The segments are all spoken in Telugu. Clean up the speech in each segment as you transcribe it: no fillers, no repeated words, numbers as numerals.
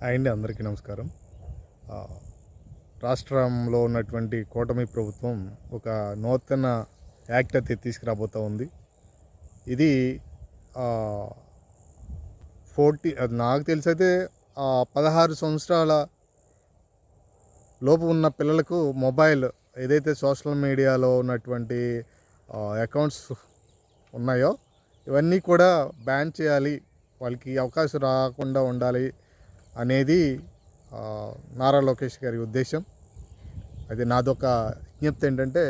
అండి అందరికీ నమస్కారం. ఆ, రాష్ట్రంలో ఉన్నటువంటి కూటమి ప్రభుత్వం ఒక నూతన యాక్ట్ అయితే తీసుకురాబోతూ ఉంది. ఇది అది నాకు తెలిసైతే 16 సంవత్సరాల లోపు ఉన్న పిల్లలకు మొబైల్ ఏదైతే సోషల్ మీడియాలో ఉన్నటువంటి అకౌంట్స్ ఉన్నాయో ఇవన్నీ కూడా బ్యాన్ చేయాలి, వాళ్ళకి అవకాశం రాకుండా ఉండాలి అనేది నారా లోకేష్ గారి ఉద్దేశం. అది నాదొక విజ్ఞప్తి ఏంటంటే,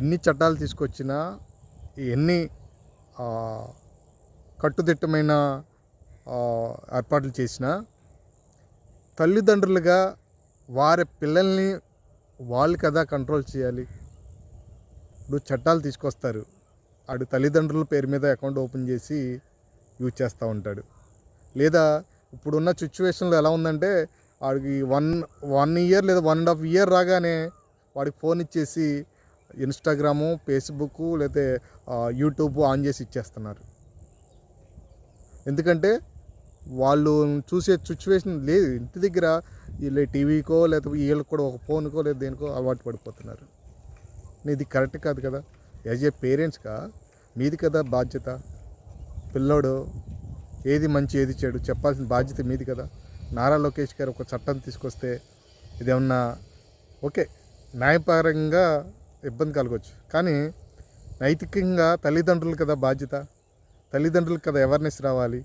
ఎన్ని చట్టాలు తీసుకొచ్చినా ఎన్ని కట్టుదిట్టమైన ఏర్పాట్లు చేసినా తల్లిదండ్రులుగా వారి పిల్లల్ని వాళ్ళు కదా కంట్రోల్ చేయాలి. ఇప్పుడు చట్టాలు తీసుకొస్తారు, ఆడు తల్లిదండ్రుల పేరు మీద అకౌంట్ ఓపెన్ చేసి యూజ్ చేస్తూ ఉంటాడు. లేదా ఇప్పుడున్న సిచ్యువేషన్లో ఎలా ఉందంటే, వాడికి వన్ ఇయర్ లేదా 1.5 ఇయర్ రాగానే వాడికి ఫోన్ ఇచ్చేసి ఇన్స్టాగ్రాము, ఫేస్బుక్ లేదా యూట్యూబ్ ఆన్ చేసి ఇచ్చేస్తున్నారు. ఎందుకంటే వాళ్ళు చూసే సిచ్యువేషన్ లేదు. ఇంటి దగ్గర వీళ్ళు టీవీకో లేదా వీళ్ళకి కూడా ఒక ఫోన్కో లేదా దేనికో అలవాటు పడిపోతున్నారు. ఇది కరెక్ట్ కాదు కదా. యాజ్ ఏ పేరెంట్స్గా మీది కదా బాధ్యత. పిల్లోడు ఏది మంచి ఏది చెడు చెప్పాల్సిన బాధ్యత మీది కదా. నారా లోకేష్ గారు ఒక చట్టం తీసుకొస్తే ఇదేమన్నా ఓకే, న్యాయపరంగా ఇబ్బంది కలగవచ్చు, కానీ నైతికంగా తల్లిదండ్రులు కదా బాధ్యత. తల్లిదండ్రులకు కదా అవేర్నెస్ రావాలి.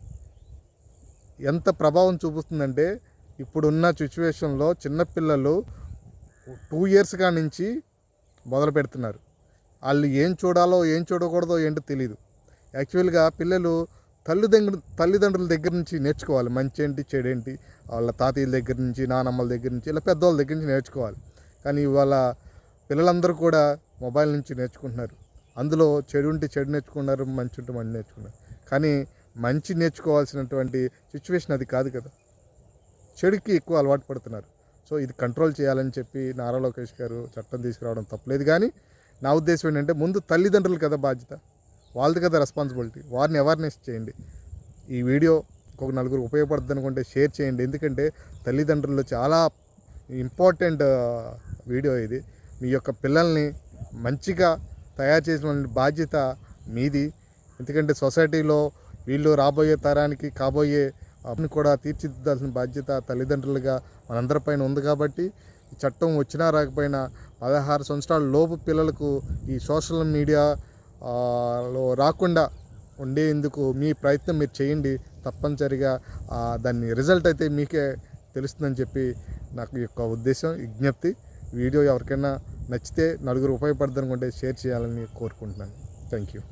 ఎంత ప్రభావం చూపిస్తుందంటే, ఇప్పుడున్న సిచ్యువేషన్లో చిన్నపిల్లలు 2 ఇయర్స్ నుంచి మొదలు పెడుతున్నారు. వాళ్ళు ఏం చూడాలో ఏం చూడకూడదో ఏంటో తెలియదు. యాక్చువల్గా పిల్లలు తల్లిదండ్రుల దగ్గర నుంచి నేర్చుకోవాలి. మంచి ఏంటి చెడేంటి వాళ్ళ తాతయ్యల దగ్గర నుంచి, నానమ్మల దగ్గర నుంచి, ఇలా పెద్దవాళ్ళ దగ్గర నుంచి నేర్చుకోవాలి. కానీ ఇవాళ పిల్లలందరూ కూడా మొబైల్ నుంచి నేర్చుకుంటున్నారు. అందులో చెడు ఉంటే చెడు నేర్చుకున్నారు, మంచి ఉంటే మంచి నేర్చుకున్నారు. కానీ మంచి నేర్చుకోవాల్సినటువంటి సిచ్యువేషన్ అది కాదు కదా. చెడుకి ఎక్కువ అలవాటు పడుతున్నారు. సో ఇది కంట్రోల్ చేయాలని చెప్పి నారా లోకేష్ గారు చట్టం తీసుకురావడం తప్పలేదు. కానీ నా ఉద్దేశం ఏంటంటే, ముందు తల్లిదండ్రులు కదా బాధ్యత, వాళ్ళది కదా రెస్పాన్సిబిలిటీ. వారిని అవేర్నెస్ చేయండి. ఈ వీడియో ఒక నలుగురు ఉపయోగపడుతుంది అనుకుంటే షేర్ చేయండి. ఎందుకంటే తల్లిదండ్రులు చాలా ఇంపార్టెంట్ వీడియో ఇది. మీ యొక్క పిల్లల్ని మంచిగా తయారు చేసిన బాధ్యత మీది. ఎందుకంటే సొసైటీలో వీళ్ళు రాబోయే తరానికి కాబోయే కూడా తీర్చిదిద్దాల్సిన బాధ్యత తల్లిదండ్రులుగా మనందరిపైన ఉంది. కాబట్టి ఈ చట్టం వచ్చినా రాకపోయినా 16 సంవత్సరాల లోపు పిల్లలకు ఈ సోషల్ మీడియాలో రాకుండా ఉండేందుకు మీ ప్రయత్నం మీరు చేయండి. తప్పనిసరిగా దాని రిజల్ట్ అయితే మీకే తెలుస్తుందని చెప్పి నాకు యొక్క ఉద్దేశం, విజ్ఞప్తి. వీడియో ఎవరికైనా నచ్చితే నలుగురు ఉపయోగపడుతుంది అనుకుంటే షేర్ చేయాలని కోరుకుంటున్నాను. Thank you.